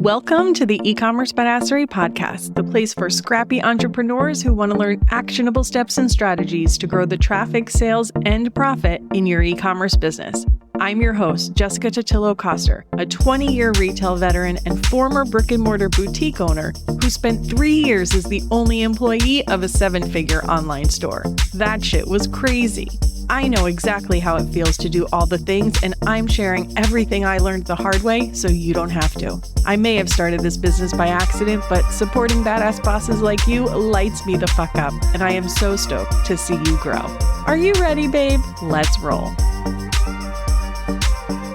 Welcome to the E-commerce Badassery podcast, the place for scrappy entrepreneurs who want to learn actionable steps and strategies to grow the traffic, sales, and profit in your e-commerce business. I'm your host, Jessica Totillo-Coster, a 20-year retail veteran and former brick-and-mortar boutique owner who spent 3 years as the only employee of a 7-figure online store. That shit was crazy. I know exactly how it feels to do all the things, and I'm sharing everything I learned the hard way so you don't have to. I may have started this business by accident, but supporting badass bosses like you lights me the fuck up, and I am so stoked to see you grow. Are you ready, babe? Let's roll.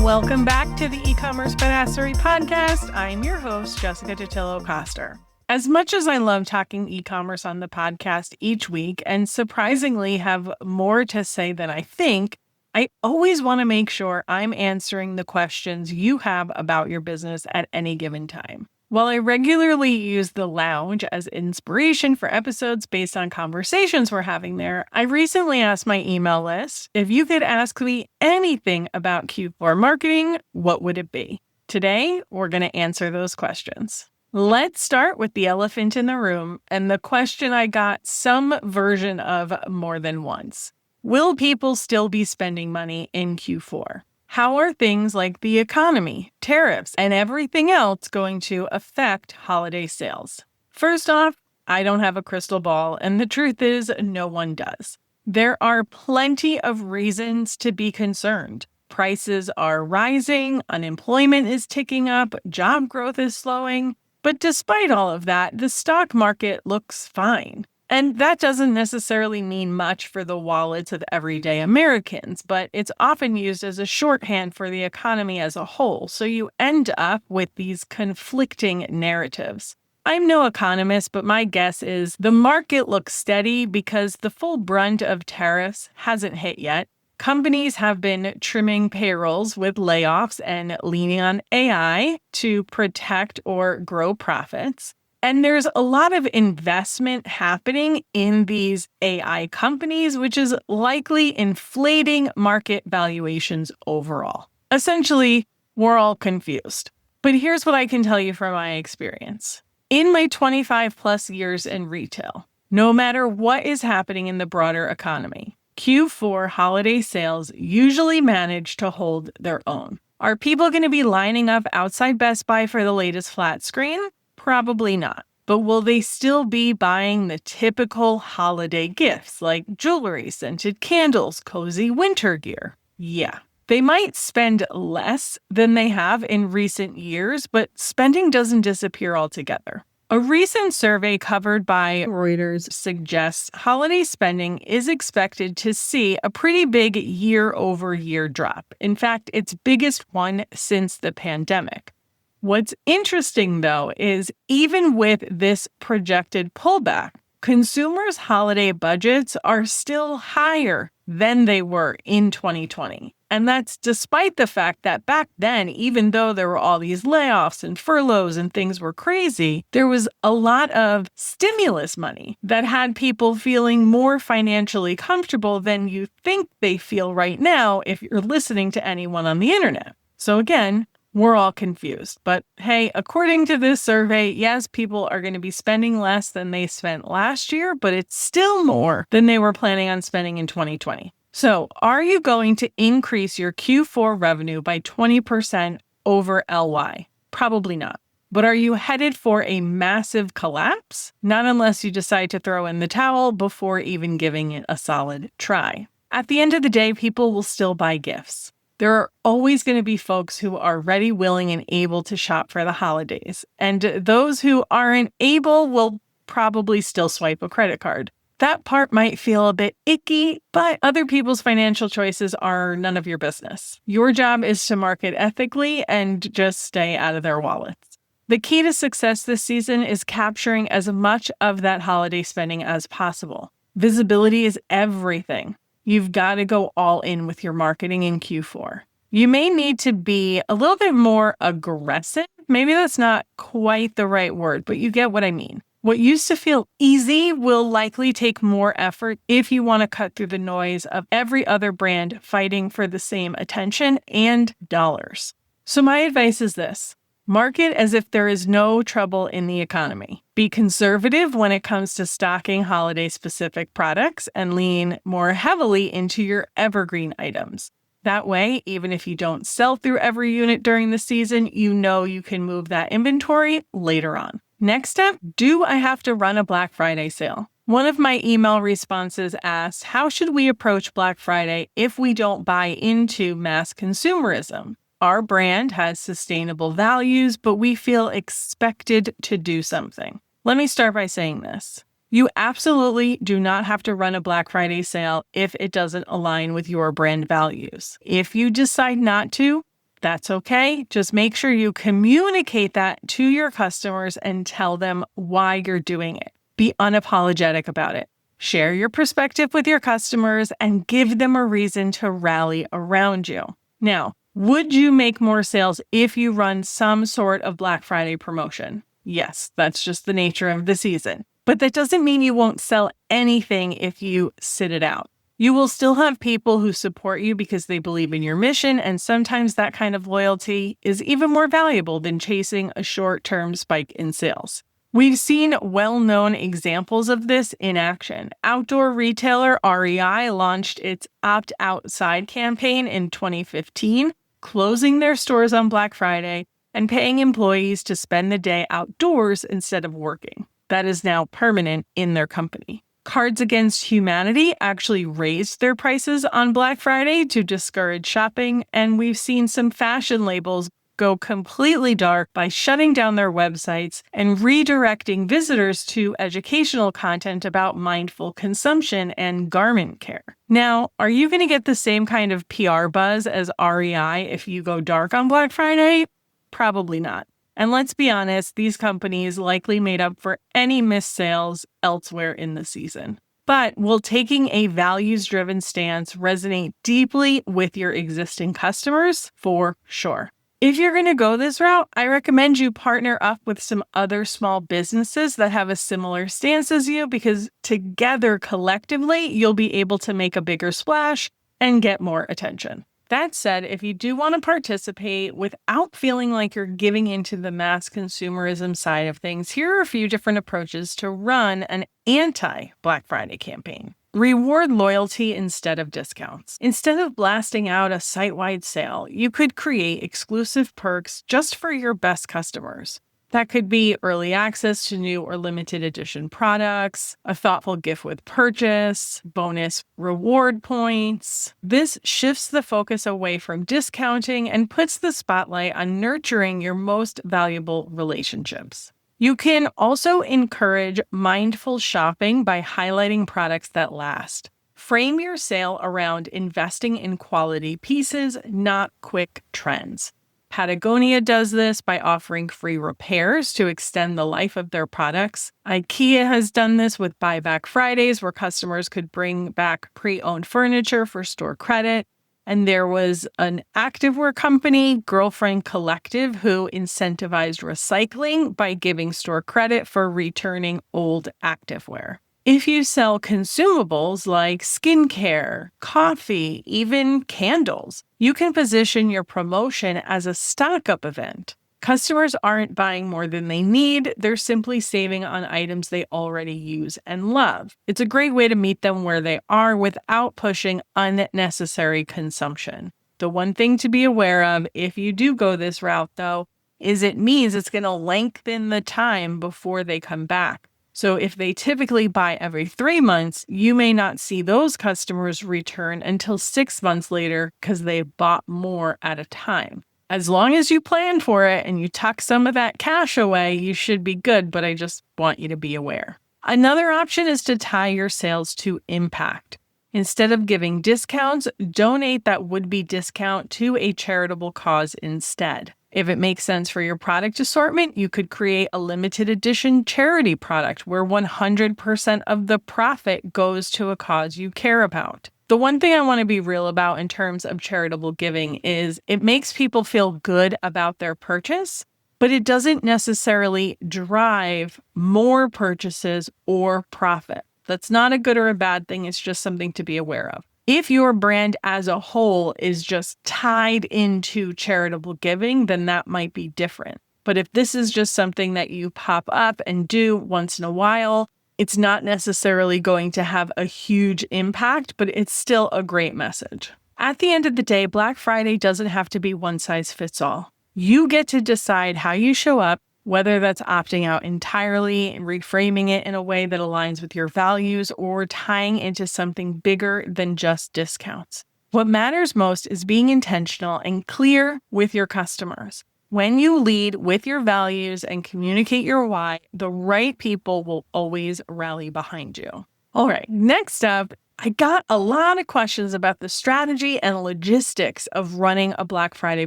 Welcome back to the E-commerce Badassery podcast. I'm your host, Jessica Totillo-Coster. As much as I love talking e-commerce on the podcast each week and surprisingly have more to say than I think, I always want to make sure I'm answering the questions you have about your business at any given time. While I regularly use the lounge as inspiration for episodes based on conversations we're having there, I recently asked my email list, if you could ask me anything about Q4 marketing, what would it be? Today, we're going to answer those questions. Let's start with the elephant in the room and the question I got some version of more than once. Will people still be spending money in Q4? How are things like the economy, tariffs, and everything else going to affect holiday sales? First off, I don't have a crystal ball, and the truth is no one does. There are plenty of reasons to be concerned. Prices are rising, unemployment is ticking up, job growth is slowing. But despite all of that, the stock market looks fine. And that doesn't necessarily mean much for the wallets of everyday Americans, but it's often used as a shorthand for the economy as a whole. So you end up with these conflicting narratives. I'm no economist, but my guess is the market looks steady because the full brunt of tariffs hasn't hit yet. Companies have been trimming payrolls with layoffs and leaning on AI to protect or grow profits. And there's a lot of investment happening in these AI companies, which is likely inflating market valuations overall. Essentially, we're all confused. But here's what I can tell you from my experience. In my 25 plus years in retail, no matter what is happening in the broader economy, Q4 holiday sales usually manage to hold their own. Are people going to be lining up outside Best Buy for the latest flat screen? Probably not. But will they still be buying the typical holiday gifts like jewelry, scented candles, cozy winter gear? Yeah. They might spend less than they have in recent years, but spending doesn't disappear altogether. A recent survey covered by Reuters suggests holiday spending is expected to see a pretty big year-over-year drop. In fact, its biggest one since the pandemic. What's interesting, though, is even with this projected pullback, consumers' holiday budgets are still higher than they were in 2020. And that's despite the fact that back then, even though there were all these layoffs and furloughs and things were crazy, there was a lot of stimulus money that had people feeling more financially comfortable than you think they feel right now if you're listening to anyone on the internet. So again, we're all confused. But hey, according to this survey, yes, people are going to be spending less than they spent last year, but it's still more than they were planning on spending in 2020. So are you going to increase your Q4 revenue by 20% over LY? Probably not. But are you headed for a massive collapse? Not unless you decide to throw in the towel before even giving it a solid try. At the end of the day, people will still buy gifts. There are always going to be folks who are ready, willing, and able to shop for the holidays. And those who aren't able will probably still swipe a credit card. That part might feel a bit icky, but other people's financial choices are none of your business. Your job is to market ethically and just stay out of their wallets. The key to success this season is capturing as much of that holiday spending as possible. Visibility is everything. You've got to go all in with your marketing in Q4. You may need to be a little bit more aggressive. Maybe that's not quite the right word, but you get what I mean. What used to feel easy will likely take more effort if you want to cut through the noise of every other brand fighting for the same attention and dollars. So my advice is this. Market as if there is no trouble in the economy. Be conservative when it comes to stocking holiday-specific products and lean more heavily into your evergreen items. That way, even if you don't sell through every unit during the season, you know you can move that inventory later on. Next up, do I have to run a Black Friday sale? One of my email responses asked, how should we approach Black Friday if we don't buy into mass consumerism? Our brand has sustainable values, but we feel expected to do something. Let me start by saying this. You absolutely do not have to run a Black Friday sale if it doesn't align with your brand values. If you decide not to, that's okay. Just make sure you communicate that to your customers and tell them why you're doing it. Be unapologetic about it. Share your perspective with your customers and give them a reason to rally around you. Now, would you make more sales if you run some sort of Black Friday promotion? Yes, that's just the nature of the season. But that doesn't mean you won't sell anything if you sit it out. You will still have people who support you because they believe in your mission, and sometimes that kind of loyalty is even more valuable than chasing a short-term spike in sales. We've seen well-known examples of this in action. Outdoor retailer REI launched its Opt Outside campaign in 2015, closing their stores on Black Friday and paying employees to spend the day outdoors instead of working. That is now permanent in their company. Cards Against Humanity actually raised their prices on Black Friday to discourage shopping, and we've seen some fashion labels go completely dark by shutting down their websites and redirecting visitors to educational content about mindful consumption and garment care. Now, are you going to get the same kind of PR buzz as REI if you go dark on Black Friday? Probably not. And let's be honest, these companies likely made up for any missed sales elsewhere in the season. But will taking a values-driven stance resonate deeply with your existing customers? For sure. If you're going to go this route, I recommend you partner up with some other small businesses that have a similar stance as you, because together, collectively, you'll be able to make a bigger splash and get more attention. That said, if you do want to participate without feeling like you're giving into the mass consumerism side of things, here are a few different approaches to run an anti-Black Friday campaign. Reward loyalty instead of discounts. Instead of blasting out a site-wide sale, you could create exclusive perks just for your best customers. That could be early access to new or limited edition products, a thoughtful gift with purchase, bonus reward points. This shifts the focus away from discounting and puts the spotlight on nurturing your most valuable relationships. You can also encourage mindful shopping by highlighting products that last. Frame your sale around investing in quality pieces, not quick trends. Patagonia does this by offering free repairs to extend the life of their products. IKEA has done this with Buyback Fridays, where customers could bring back pre-owned furniture for store credit. And there was an activewear company, Girlfriend Collective, who incentivized recycling by giving store credit for returning old activewear. If you sell consumables like skincare, coffee, even candles, you can position your promotion as a stock-up event. Customers aren't buying more than they need, they're simply saving on items they already use and love. It's a great way to meet them where they are without pushing unnecessary consumption. The one thing to be aware of if you do go this route, though, is it means it's going to lengthen the time before they come back. So if they typically buy every 3 months, you may not see those customers return until 6 months later because they bought more at a time. As long as you plan for it and you tuck some of that cash away, you should be good, but I just want you to be aware. Another option is to tie your sales to impact. Instead of giving discounts, donate that would-be discount to a charitable cause instead. If it makes sense for your product assortment, you could create a limited edition charity product where 100% of the profit goes to a cause you care about. The one thing I want to be real about in terms of charitable giving is it makes people feel good about their purchase, but it doesn't necessarily drive more purchases or profit. That's not a good or a bad thing. It's just something to be aware of. If your brand as a whole is just tied into charitable giving, then that might be different. But if this is just something that you pop up and do once in a while, it's not necessarily going to have a huge impact, but it's still a great message. At the end of the day, Black Friday doesn't have to be one size fits all. You get to decide how you show up, whether that's opting out entirely, reframing it in a way that aligns with your values, or tying into something bigger than just discounts. What matters most is being intentional and clear with your customers. When you lead with your values and communicate your why, the right people will always rally behind you. All right, next up, I got a lot of questions about the strategy and logistics of running a Black Friday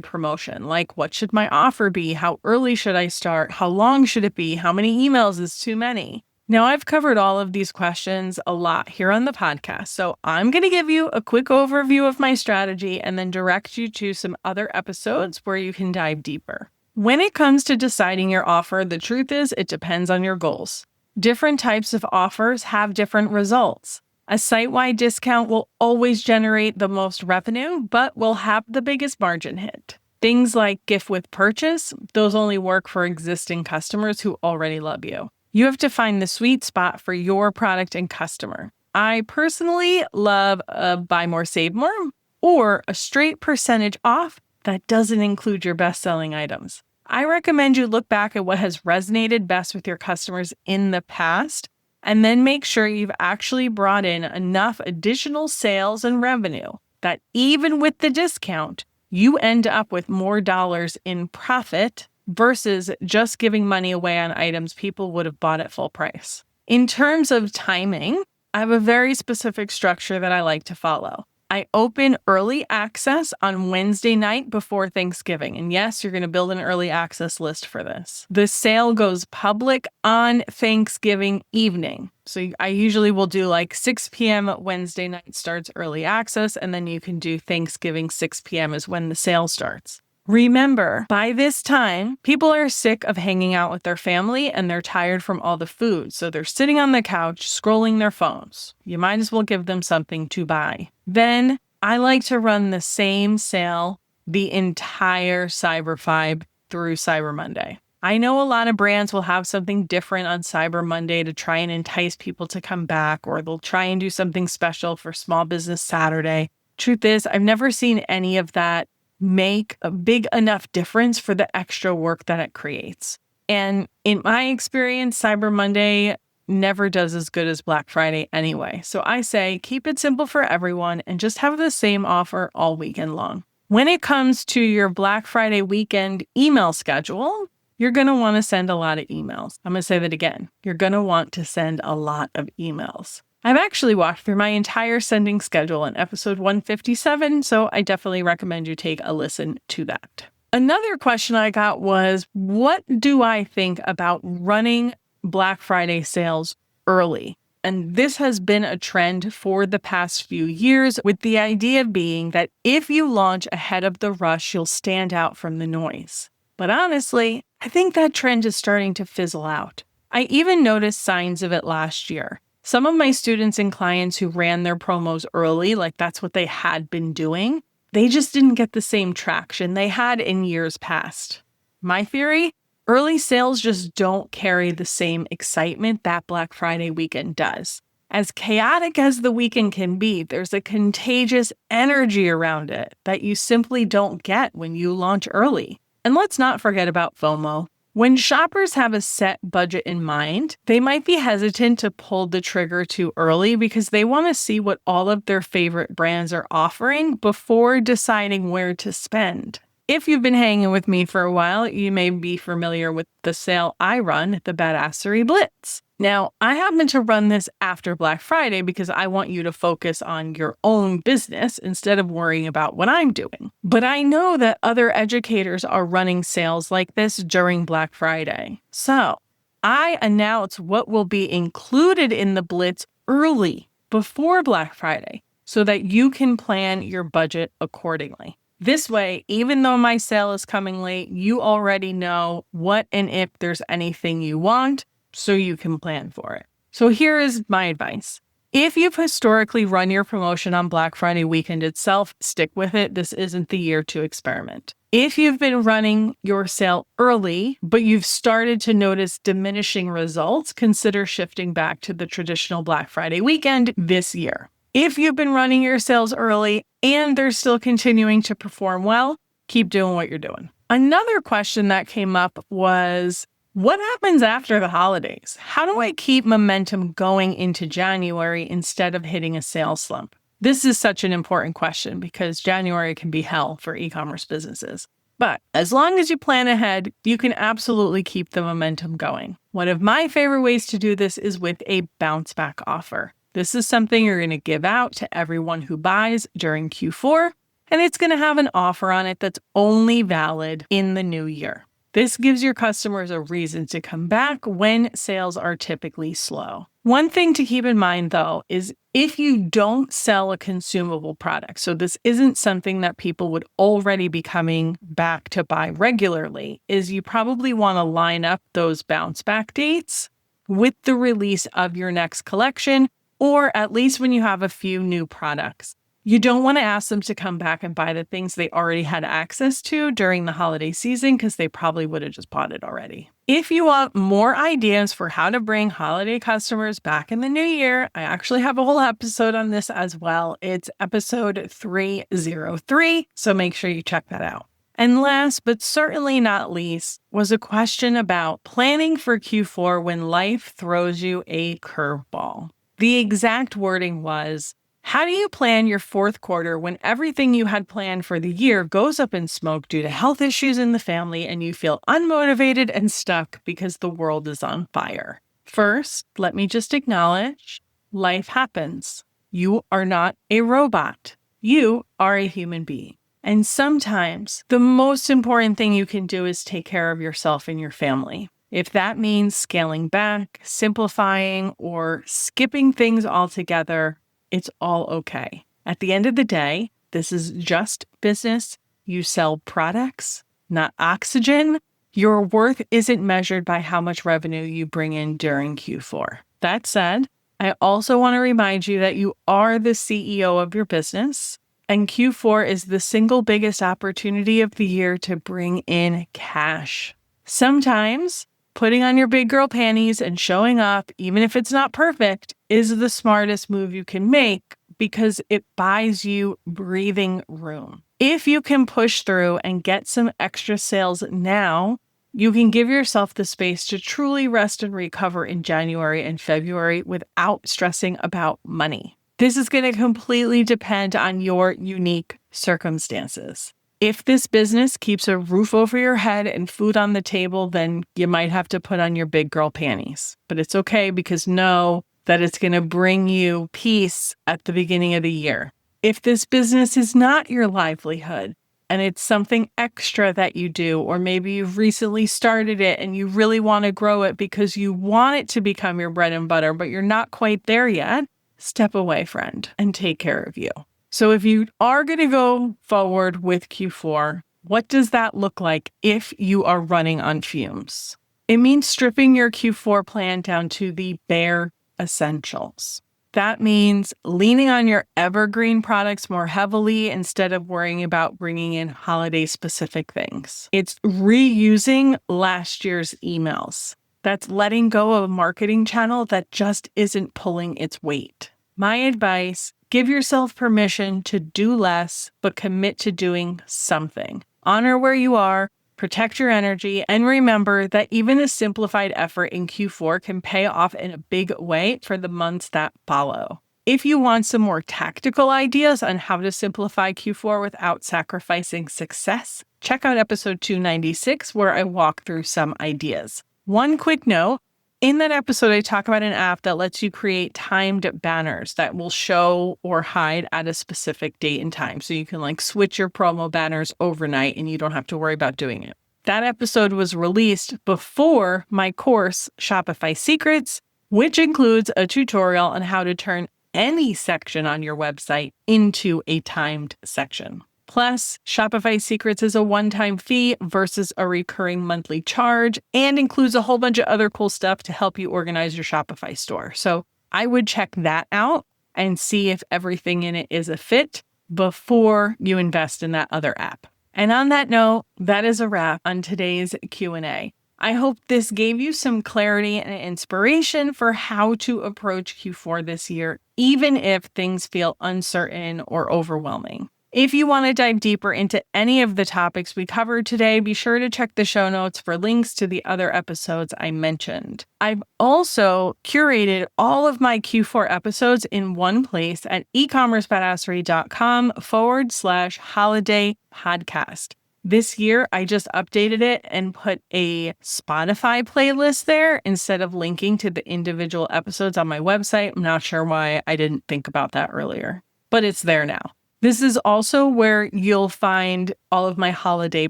promotion. Like, what should my offer be? How early should I start? How long should it be? How many emails is too many? Now, I've covered all of these questions a lot here on the podcast, so I'm going to give you a quick overview of my strategy and then direct you to some other episodes where you can dive deeper. When it comes to deciding your offer, the truth is it depends on your goals. Different types of offers have different results. A site-wide discount will always generate the most revenue, but will have the biggest margin hit. Things like gift with purchase, those only work for existing customers who already love you. You have to find the sweet spot for your product and customer. I personally love a buy more, save more, or a straight percentage off that doesn't include your best-selling items. I recommend you look back at what has resonated best with your customers in the past, and then make sure you've actually brought in enough additional sales and revenue that even with the discount, you end up with more dollars in profit versus just giving money away on items people would have bought at full price. In terms of timing, I have a very specific structure that I like to follow. I open early access on Wednesday night before Thanksgiving. And yes, you're going to build an early access list for this. The sale goes public on Thanksgiving evening. So I usually will do like 6 p.m. Wednesday night starts early access, and then you can do Thanksgiving 6 p.m. is when the sale starts. Remember, by this time, people are sick of hanging out with their family and they're tired from all the food. So they're sitting on the couch scrolling their phones. You might as well give them something to buy. Then I like to run the same sale the entire Cyber 5 through Cyber Monday. I know a lot of brands will have something different on Cyber Monday to try and entice people to come back, or they'll try and do something special for Small Business Saturday. Truth is, I've never seen any of that make a big enough difference for the extra work that it creates. And in my experience, Cyber Monday never does as good as Black Friday anyway. So I say keep it simple for everyone and just have the same offer all weekend long. When it comes to your Black Friday weekend email schedule, you're going to want to send a lot of emails. I'm going to say that again. You're going to want to send a lot of emails. I've actually walked through my entire sending schedule in episode 157, so I definitely recommend you take a listen to that. Another question I got was, what do I think about running Black Friday sales early? And this has been a trend for the past few years, with the idea being that if you launch ahead of the rush, you'll stand out from the noise. But honestly, I think that trend is starting to fizzle out. I even noticed signs of it last year. Some of my students and clients who ran their promos early, like that's what they had been doing, they just didn't get the same traction they had in years past. My theory? Early sales just don't carry the same excitement that Black Friday weekend does. As chaotic as the weekend can be, there's a contagious energy around it that you simply don't get when you launch early. And let's not forget about FOMO. When shoppers have a set budget in mind, they might be hesitant to pull the trigger too early because they want to see what all of their favorite brands are offering before deciding where to spend. If you've been hanging with me for a while, you may be familiar with the sale I run, the Badassery Blitz. Now, I happen to run this after Black Friday because I want you to focus on your own business instead of worrying about what I'm doing. But I know that other educators are running sales like this during Black Friday. So I announce what will be included in the Blitz early before Black Friday so that you can plan your budget accordingly. This way, even though my sale is coming late, you already know what and if there's anything you want, so you can plan for it. So here is my advice. If you've historically run your promotion on Black Friday weekend itself, stick with it. This isn't the year to experiment. If you've been running your sale early, but you've started to notice diminishing results, consider shifting back to the traditional Black Friday weekend this year. If you've been running your sales early and they're still continuing to perform well, keep doing what you're doing. Another question that came up was, what happens after the holidays? How do I keep momentum going into January instead of hitting a sales slump? This is such an important question because January can be hell for e-commerce businesses. But as long as you plan ahead, you can absolutely keep the momentum going. One of my favorite ways to do this is with a bounce back offer. This is something you're going to give out to everyone who buys during Q4, and it's going to have an offer on it that's only valid in the new year. This gives your customers a reason to come back when sales are typically slow. One thing to keep in mind, though, is if you don't sell a consumable product, so this isn't something that people would already be coming back to buy regularly, is you probably want to line up those bounce back dates with the release of your next collection, or at least when you have a few new products. You don't want to ask them to come back and buy the things they already had access to during the holiday season because they probably would have just bought it already. If you want more ideas for how to bring holiday customers back in the new year, I actually have a whole episode on this as well. It's episode 303, so make sure you check that out. And last but certainly not least was a question about planning for Q4 when life throws you a curveball. The exact wording was, how do you plan your fourth quarter when everything you had planned for the year goes up in smoke due to health issues in the family and you feel unmotivated and stuck because the world is on fire? First, let me just acknowledge, life happens. You are not a robot. You are a human being. And sometimes the most important thing you can do is take care of yourself and your family. If that means scaling back, simplifying, or skipping things altogether, it's all okay. At the end of the day, this is just business. You sell products, not oxygen. Your worth isn't measured by how much revenue you bring in during Q4. That said, I also want to remind you that you are the CEO of your business, and Q4 is the single biggest opportunity of the year to bring in cash. Sometimes putting on your big girl panties and showing up, even if it's not perfect, is the smartest move you can make because it buys you breathing room. If you can push through and get some extra sales now, you can give yourself the space to truly rest and recover in January and February without stressing about money. This is going to completely depend on your unique circumstances. If this business keeps a roof over your head and food on the table, then you might have to put on your big girl panties. But it's okay because know that it's going to bring you peace at the beginning of the year. If this business is not your livelihood and it's something extra that you do, or maybe you've recently started it and you really want to grow it because you want it to become your bread and butter, but you're not quite there yet, step away, friend, and take care of you. So if you are going to go forward with Q4, what does that look like if you are running on fumes? It means stripping your Q4 plan down to the bare essentials. That means leaning on your evergreen products more heavily instead of worrying about bringing in holiday-specific things. It's reusing last year's emails. That's letting go of a marketing channel that just isn't pulling its weight. My advice, give yourself permission to do less, but commit to doing something. Honor where you are, protect your energy, and remember that even a simplified effort in Q4 can pay off in a big way for the months that follow. If you want some more tactical ideas on how to simplify Q4 without sacrificing success, check out episode 296 where I walk through some ideas. One quick note, in that episode, I talk about an app that lets you create timed banners that will show or hide at a specific date and time. So you can switch your promo banners overnight and you don't have to worry about doing it. That episode was released before my course, Shopify Secrets, which includes a tutorial on how to turn any section on your website into a timed section. Plus, Shopify Secrets is a one-time fee versus a recurring monthly charge and includes a whole bunch of other cool stuff to help you organize your Shopify store. So I would check that out and see if everything in it is a fit before you invest in that other app. And on that note, that is a wrap on today's Q&A. I hope this gave you some clarity and inspiration for how to approach Q4 this year, even if things feel uncertain or overwhelming. If you want to dive deeper into any of the topics we covered today, be sure to check the show notes for links to the other episodes I mentioned. I've also curated all of my Q4 episodes in one place at ecommercebadassery.com/holiday podcast. This year, I just updated it and put a Spotify playlist there instead of linking to the individual episodes on my website. I'm not sure why I didn't think about that earlier, but it's there now. This is also where you'll find all of my holiday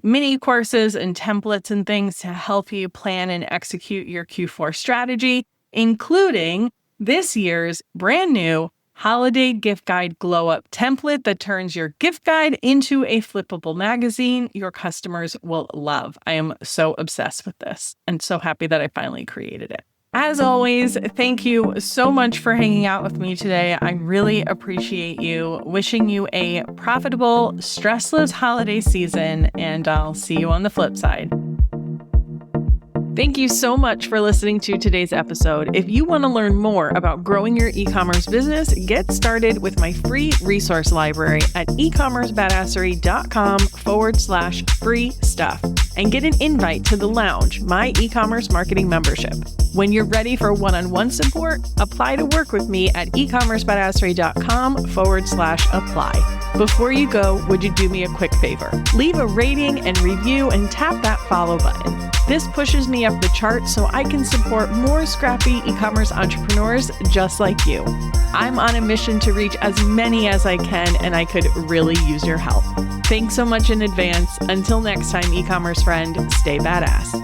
mini courses and templates and things to help you plan and execute your Q4 strategy, including this year's brand new holiday gift guide glow up template that turns your gift guide into a flippable magazine your customers will love. I am so obsessed with this and so happy that I finally created it. As always, thank you so much for hanging out with me today. I really appreciate you. Wishing you a profitable, stressless holiday season, and I'll see you on the flip side. Thank you so much for listening to today's episode. If you want to learn more about growing your e-commerce business, get started with my free resource library at ecommercebadassery.com/free stuff and get an invite to the Lounge, my e-commerce marketing membership. When you're ready for one-on-one support, apply to work with me at ecommercebadassery.com/apply. Before you go, would you do me a quick favor? Leave a rating and review and tap that follow button. This pushes me up the chart so I can support more scrappy e-commerce entrepreneurs just like you. I'm on a mission to reach as many as I can, and I could really use your help. Thanks so much in advance. Until next time, e-commerce friend, stay badass.